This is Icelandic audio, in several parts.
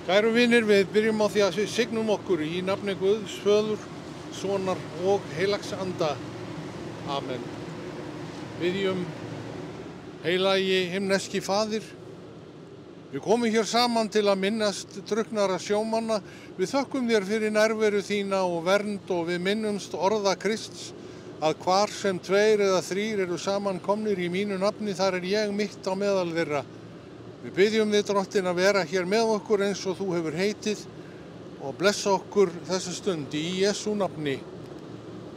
Kæru vinir, við byrjum á því að signum okkur í nafni Guðs, Föður, Sonar og Heilags Anda. Amen. Biðjum, heilagi himneski Faðir, við komum hér saman til að minnast drukknara sjómanna. Við þökkum þér fyrir nærveru þína og vernd og við minnumst orða Krists að hvar sem 2 eða 3 eru saman komnir í mínu nafni, þar er ég mitt á meðal þeirra. Við biðjum þig, Drottinn, að vera hér með okkur eins og þú hefur heitið og blessa okkur þessa stund í Jesú nafni.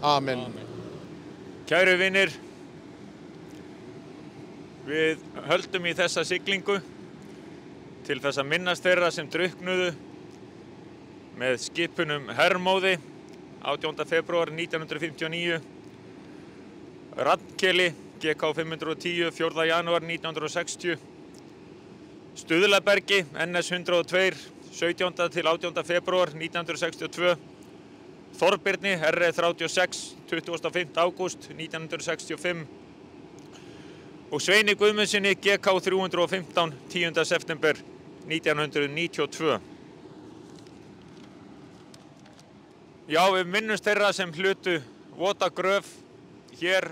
Amen. Kæru vinir, við höldum í þessa siglingu til þess að minnast þeirra sem drukknuðu með skipunum Hermóði 18. febrúar 1959, Randkeli GK 510 4. janúar 1960, Stuðlabergi NS 102 17. til 18. febrúar 1962, Þorbirni RE 36 25. ágúst 1965 og Sveini Guðmundsssyni GK 315 10. september 1992. Já, við minnumst þeirra sem hlutu vota gröf hér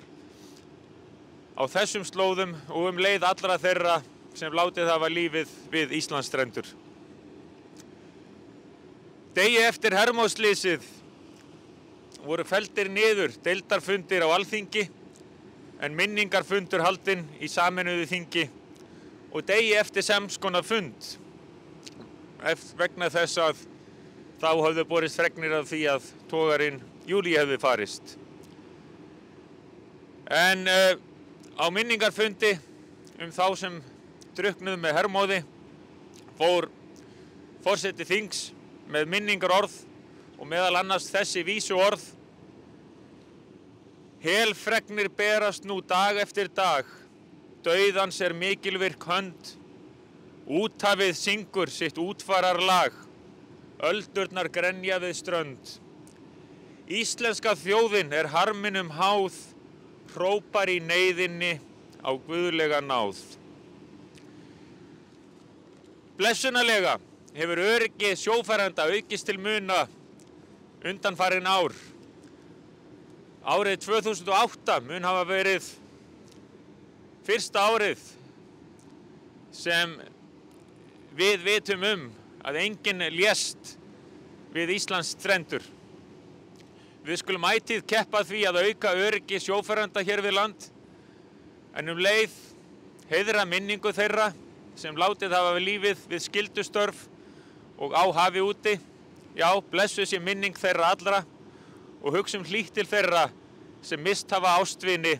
á þessum slóðum og leið allra þeirra sem látið hafa lífið við Íslandsstrendur. Degi eftir Hermóðsslysið voru felldir niður deildarfundir á Alþingi en minningarfundur haldinn í sameinuðu þingi og degi eftir samskonar fund vegna þess að þá höfðu borist fregnir af því að togarinn Júlí hefði farist. En á minningarfundi þá sem drukknuðu með Hermóði fór forseti þings með minningarorð og meðal annars þessi vísu orð: Helfregnir berast nú dag eftir dag, dauðans er mikilvirk hönd, úthafið syngur sitt útfararlag, öldurnar grenja við strönd. Íslenska þjóðin er harminum háð, hrópar í neyðinni á guðlega náð. Blessunarlega hefur öryggi sjófarenda aukist til muna undanfarin ár. Árið 2008 mun hafa verið fyrsta árið sem við vitum að enginn lést við Íslandsstrendur. Við skulum ætíð keppa því að auka öryggi sjófarenda hér við land, en leið heiðra minningu þeirra sem látið hafa við lífið við skyldustörf og á hafi úti. Já, blessuð sé minning þeirra allra og hugsum hlýtt til þeirra sem mist hafa ástvini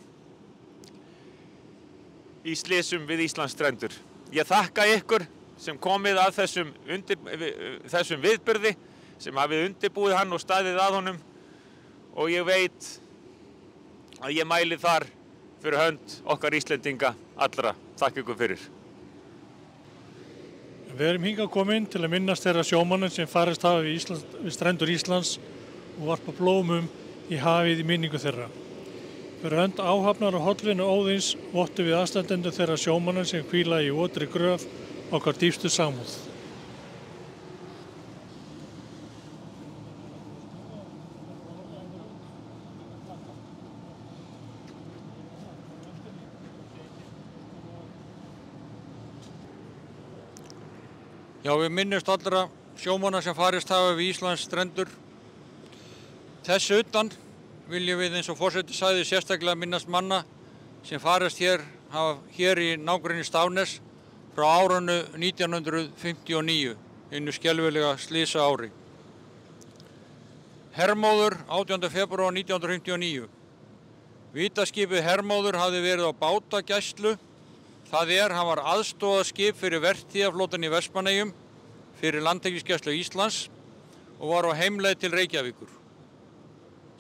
í slysum við Íslandsstrendur. Ég þakka ykkur sem komið að þessum viðburði, sem hafið undirbúið hann og staðið að honum, og ég veit að ég mæli þar fyrir hönd okkar Íslendinga allra. Takk ykkur fyrir. Við erum hingað komin til að minnast þeirra sjómanna sem farist hafa við strendur Íslands og varpa blómum í hafið í minningu þeirra. Fyrir hönd áhafnar og hollvinu Óðins vottum við aðstandendur þeirra sjómanna sem hvíla í votri gröf okkar dýpstu samúð. Já, við minnumst allra sjómanna sem farist hafa við Íslands strendur. Þess utan viljum við, eins og forseti sagði, sérstaklega minnast manna sem farist hér í nágrenni Stafness frá árinu 1959, hinu skelfilega slysa ári. Hermóður 18. febrúar 1959. Vítaskipið Hermóður hafði verið á bátagæslu. Það hann var aðstoðarskip fyrir vertíðaflotann í Vestmannaeyjum fyrir Landhelgisgæslu Íslands og var á heimleið til Reykjavíkur.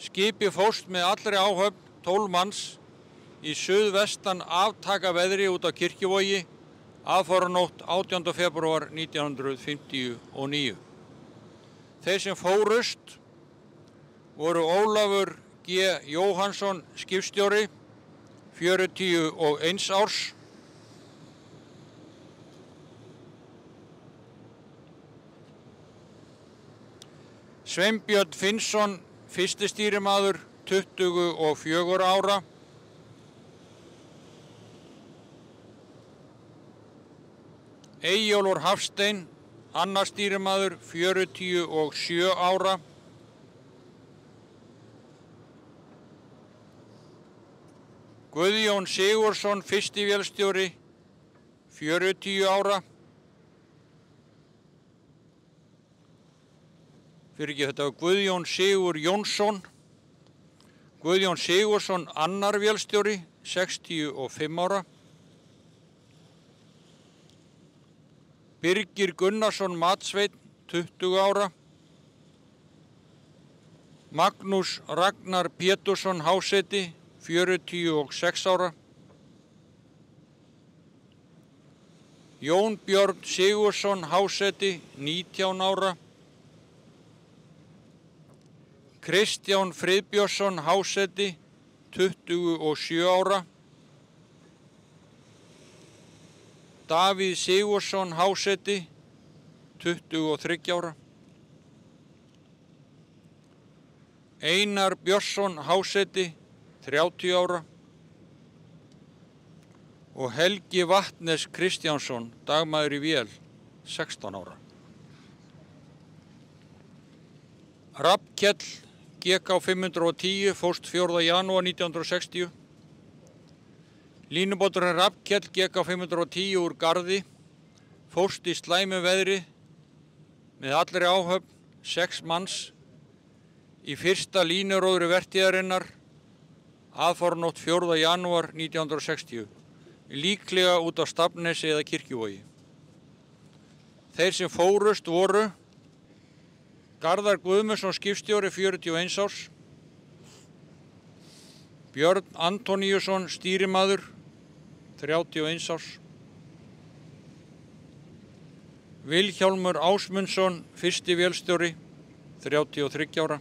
Skipið fórst með allri áhöfn 12 manns í suðvestan aftakaveðri út á Kirkjuvogi aðfaranótt 18. febrúar 1959. Þeir sem fórust voru Ólafur G. Jóhannsson skipstjóri, 41 árs, Sveinbjörn Finnsson, fyrsti stýrimaður, 24 ára. Eyjólfur Hafstein, annar stýrimaður, 47 ára. Guðjón Sigurðsson, fyrsti vélstjóri, 40 ára. Þetta var Guðjón Sigur Jónsson. Guðjón Sigurðsson, annar vélstjóri, 65 ára. Birgir Gunnarsson Matsveinn, 20 ára. Magnús Ragnar Pétursson Háseti, 46 ára. Jón Björn Sigurðsson Háseti, 19 ára. Kristján Friðbjörnsson Háseti, 27 ára. Davíð Sigurðsson Háseti, 23 ára. Einar Björnsson Háseti, 30 ára. Og Helgi Vatnes Kristjánsson, dagmaður í vél, 16 ára. Rafnkell GK 510 fórst 4. janúar 1960. Línubáturinn Rafnkell GK 510 úr Garði fórst í slæmu veðri með allri áhöfn 6 manns í fyrsta línuróðri vertíðarinnar aðfaranótt 4. janúar 1960, líklega út á Stafnesi eða Kirkjuvogi. Þeir sem fórust voru Garðar Guðmundsson skipstjóri, 41 árs, Björn Antoníusson stýrimaður, 31 árs, Vilhjálmur Ásmundsson fyrsti vélstjóri, 33 ára,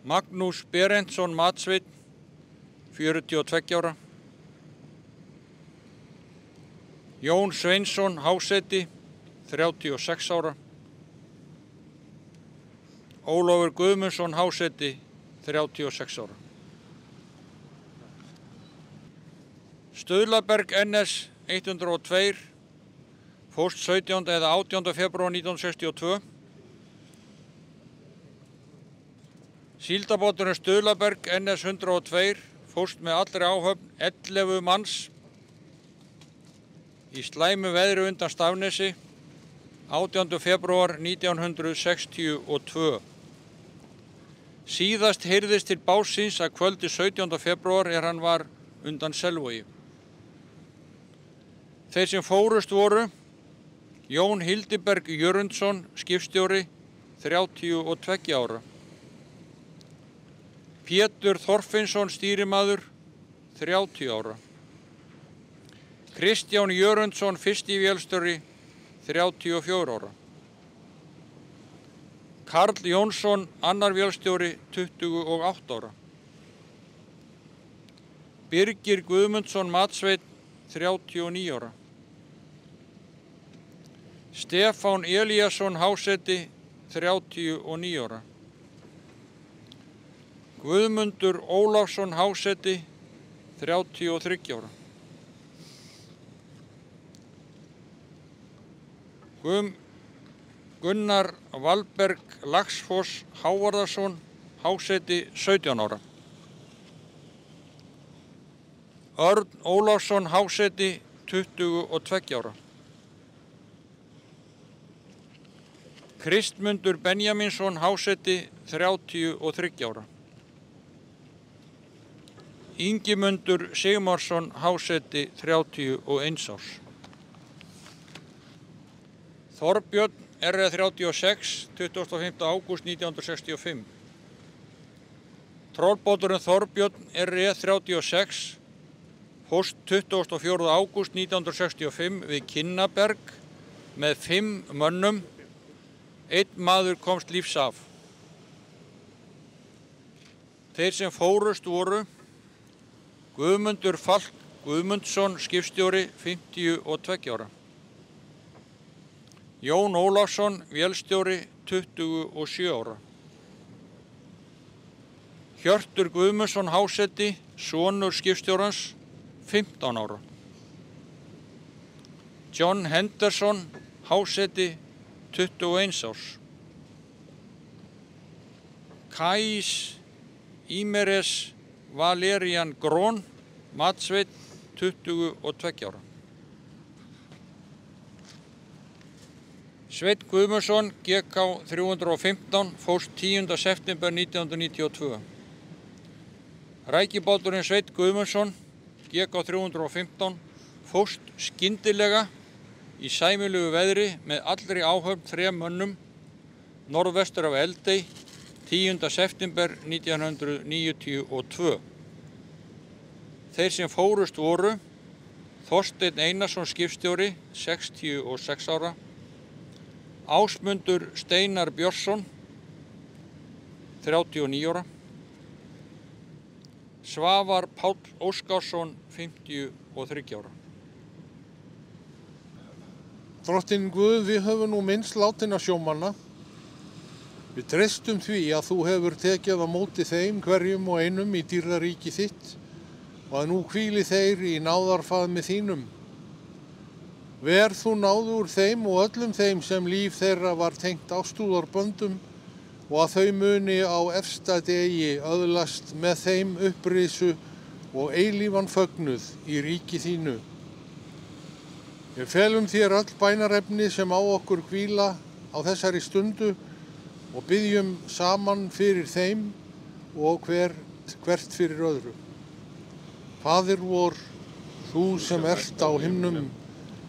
Magnús Berentsson Matsveinn, 42 ára, Jón Sveinsson Háseti, 36 ára, Ólafur Guðmundsson Háseti, 36 ára. Stuðlaberg NS 102 fórst 17. eða 18. febrúar 1962. Síldarbáturinn Stuðlaberg NS 102 fórst með allri áhöfn 11 manns í slæmu veðri undan Stafnesi 18. febrúar 1962. Síðast heyrðist til bátsins að kvöldi 17. febrúar hann var undan Selvogi. Þeir sem fórust voru Jón Hildiberg Jörundsson, skipstjóri, 32 ára. Pétur Þorfinnsson, stýrimaður, 30 ára. Kristján Jörundsson, fyrsti vélstjóri, 34 ára. Karl Jónsson, annar vélstjóri, 28 ára. Birgir Guðmundsson Matsveinn, 39 ára. Stefán Elíasson Háseti, 39 ára. Guðmundur Ólafsson Háseti, 33 ára. Gunnar Valberg Laxfoss Hávarðarsson Háseti, 17 ára. Örn Ólafsson Háseti, 22 ára. Kristmundur Benjaminsson Háseti, 33 ára. Ingimundur Sigmarsson Háseti, 31 árs. Þorbjörn RE36, 25. ágúst 1965. Trollbáturinn Þorbjörn RE36 fórst 24. ágúst 1965 við Kinnaberg með 5 mönnum. Einn maður komst lífs af. Þeir sem fórust voru Guðmundur Falk Guðmundsson, skipstjóri, 52 ára. Jón Ólafsson, vélstjóri, 27 ára. Hjörtur Guðmundsson, háseti, sonur skipstjórans, 15 ára. John Henderson, háseti, 21 árs. Kais Ímeres Valerian Grón, matsveit, 22 ára. Sveinn Guðmundsson, GK 315, fórst 10. september 1992. Rækibáturinn Sveinn Guðmundsson, GK 315, fórst skyndilega í sæmilegu veðri með allri áhöfn 3 mönnum norðvestur af Eldey 10. september 1992. Þeir sem fórust voru Þorsteinn Einarsson skipstjóri, 66 ára, Ásmundur Steinar Björnsson, 39 ára, Svavar Páll Óskarsson, 53 ára. Drottinn Guð, við höfum nú minnst látinna sjómanna. Við treystum því að þú hefur tekið á móti þeim hverjum og einum í dýrðaríki þitt og að nú hvíli þeir í náðarfaðmi þínum. Ver þú náður þeim og öllum þeim sem líf þeirra var tengt ástúðarböndum og að þau muni á efsta degi öðlast með þeim upprisu og eilífan fögnuð í ríki þínu. Við felum þér öll bænarefni sem á okkur hvíla á þessari stundu og byggjum saman fyrir þeim og hvert fyrir öðru. Faðir vor, þú sem ert á himnum,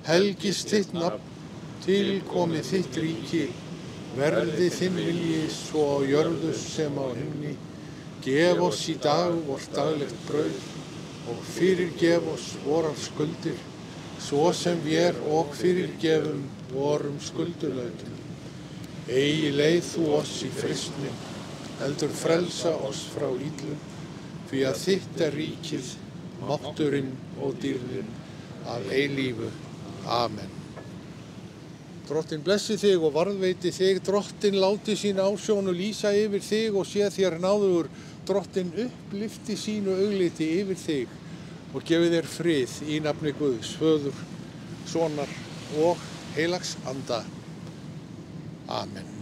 helgist þitt nafn, tilkomi þitt ríki, verði þinn vilji svo á jörðu sem á himni. Gef oss í dag vort daglegt brauð og fyrirgef oss vorar skuldir, svo sem vér og fyrirgefum vorum skuldurlautum. Eigi leið þú oss í freistni, heldur frelsa oss frá illum, því að þitt ríkið, mátturinn og dýrðin að eilífu. Amen. Drottinn blessi þig og varðveiti þig, Drottinn láti sína ásjónu lýsa yfir þig og sé þér náðugur, Drottinn upplyfti sínu augliti yfir þig og gefi þér frið í nafni Guðs, Föður, Sonar og Heilags Anda. Amen.